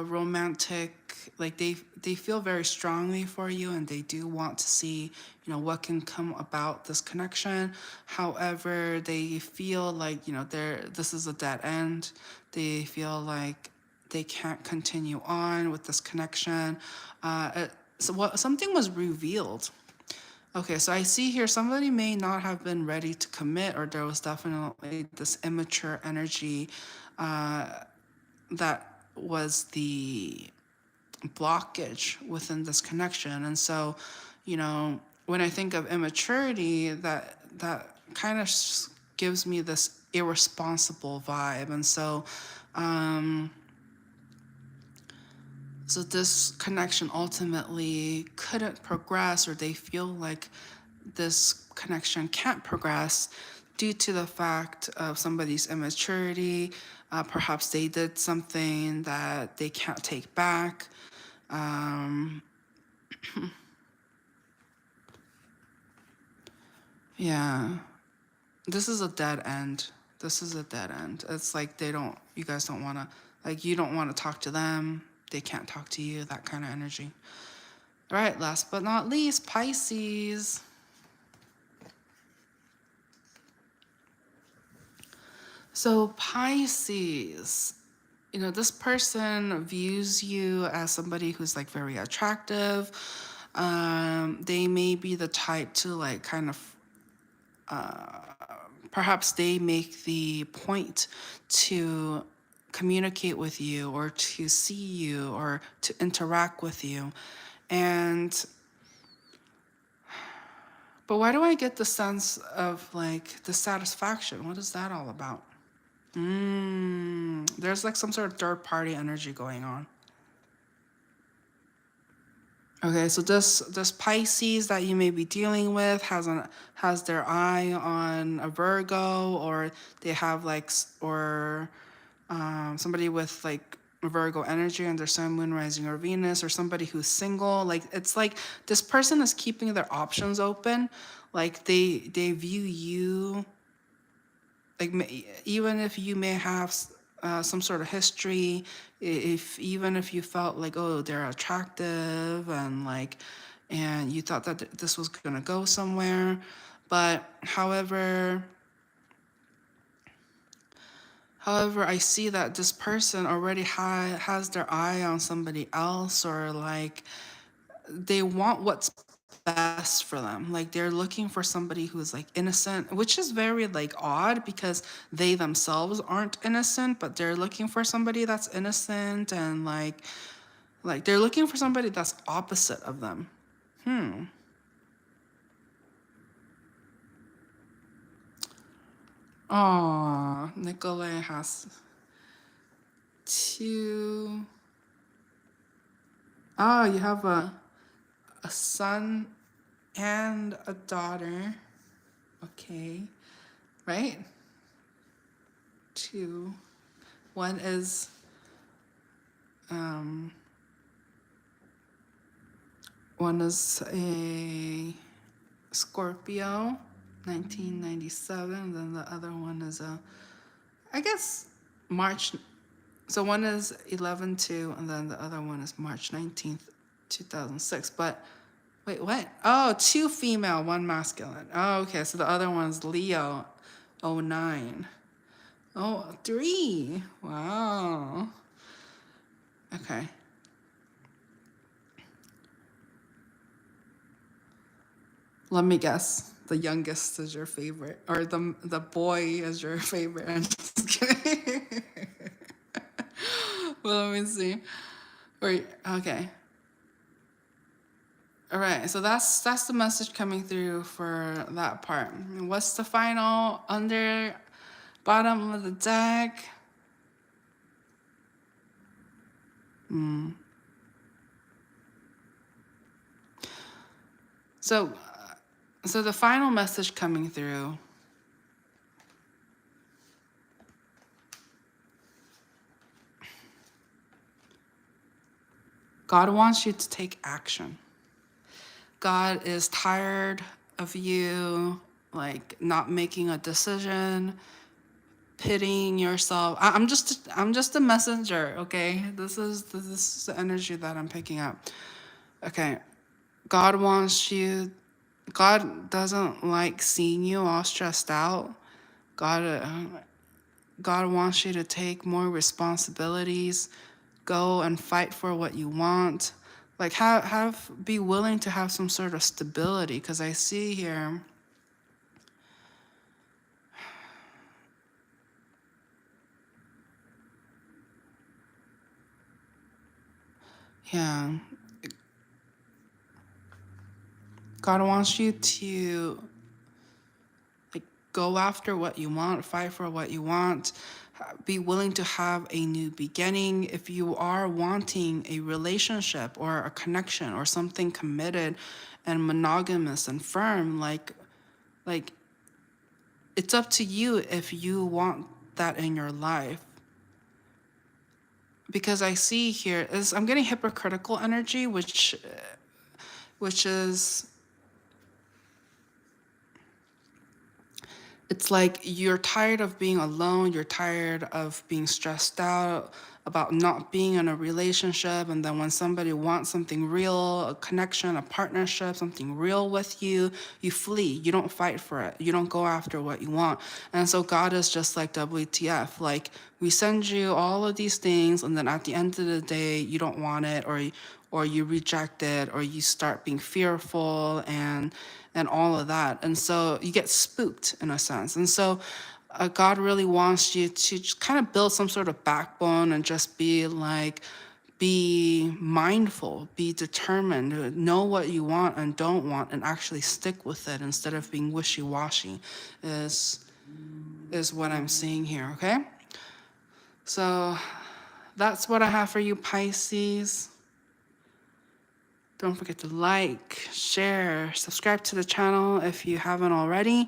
romantic, like they feel very strongly for you, and they do want to see, you know, what can come about this connection. However, they feel like, you know, this is a dead end. They feel like they can't continue on with this connection. Something was revealed. Okay, so I see here somebody may not have been ready to commit, or there was definitely this immature energy that was the blockage within this connection. And so, you know, when I think of immaturity, that kind of gives me this irresponsible vibe. And so, so this connection ultimately couldn't progress, or they feel like this connection can't progress due to the fact of somebody's immaturity. Perhaps they did something that they can't take back. Yeah, this is a dead end. This is a dead end. It's like you guys don't want to, like, you don't want to talk to them. They can't talk to you, that kind of energy. All right, last but not least, Pisces. So Pisces, you know, this person views you as somebody who's like very attractive. They may be the type to like kind of, perhaps they make the point to communicate with you, or to see you, or to interact with you. But why do I get the sense of like dissatisfaction? What is that all about? There's like some sort of third party energy going on. Okay, so this Pisces that you may be dealing with has their eye on a Virgo, or they have like somebody with like Virgo energy and their sun, moon, rising, or Venus, or somebody who's single. Like it's like this person is keeping their options open. Like they view you, like even if you may have some sort of history, even if you felt like, oh, they're attractive, and like, and you thought that this was gonna go somewhere, but however, I see that this person already has their eye on somebody else, or like they want what's best for them. Like they're looking for somebody who's like innocent, which is very like odd because they themselves aren't innocent, but they're looking for somebody that's innocent, and like they're looking for somebody that's opposite of them. Aw, Nicolay has two. Oh, you have a son and a daughter. Okay. Right? Two. One is One is a Scorpio, 1997. Then the other one is I guess March. So one is 11/2, and then the other one is March 19th, 2006. But wait, what? Oh, two female, one masculine. Oh, okay. So the other one's Leo, 09. Oh, three. Wow. Okay. Let me guess. The youngest is your favorite, or the boy is your favorite. I'm just kidding. Well, let me see. Wait. Okay. All right. So that's the message coming through for that part. And what's the final under bottom of the deck? So, so the final message coming through. God wants you to take action. God is tired of you like not making a decision, pitying yourself. I'm just a messenger, okay? This is the energy that I'm picking up. Okay. God wants you. God doesn't like seeing you all stressed out. God wants you to take more responsibilities, go and fight for what you want. Like be willing to have some sort of stability, because I see here yeah. God wants you to like go after what you want, fight for what you want, be willing to have a new beginning. If you are wanting a relationship or a connection or something committed and monogamous and firm, like it's up to you if you want that in your life. Because I see here is I'm getting hypocritical energy, which is it's like you're tired of being alone, you're tired of being stressed out about not being in a relationship, and then when somebody wants something real, a connection, a partnership, something real with you, you flee. You don't fight for it. You don't go after what you want. And so God is just like WTF. Like, we send you all of these things, and then at the end of the day, you don't want it, or you reject it, or you start being fearful and all of that. And so you get spooked in a sense. And so God really wants you to just kind of build some sort of backbone and just be like, be mindful, be determined, know what you want and don't want, and actually stick with it instead of being wishy-washy is what I'm seeing here, okay? So that's what I have for you, Pisces. Don't forget to like, share, subscribe to the channel if you haven't already.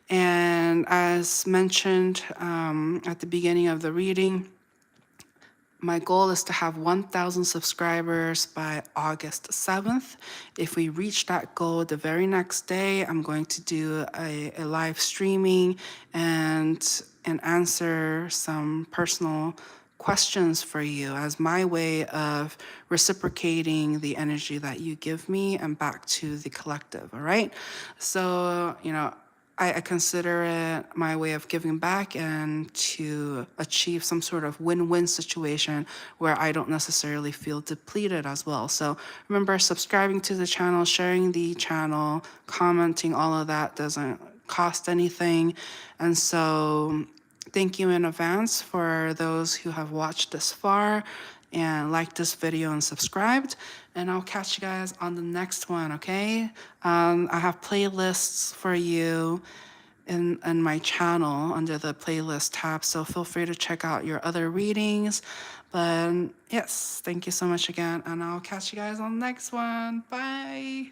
And as mentioned at the beginning of the reading, my goal is to have 1,000 subscribers by August 7th. If we reach that goal the very next day, I'm going to do a live streaming and answer some personal questions for you as my way of reciprocating the energy that you give me and back to the collective, all right? So, I consider it my way of giving back and to achieve some sort of win-win situation where I don't necessarily feel depleted as well. So remember, subscribing to the channel, sharing the channel, commenting, all of that doesn't cost anything. And so thank you in advance for those who have watched this far and liked this video and subscribed. And I'll catch you guys on the next one, okay? I have playlists for you in my channel under the playlist tab, so feel free to check out your other readings. But yes, thank you so much again, and I'll catch you guys on the next one. Bye.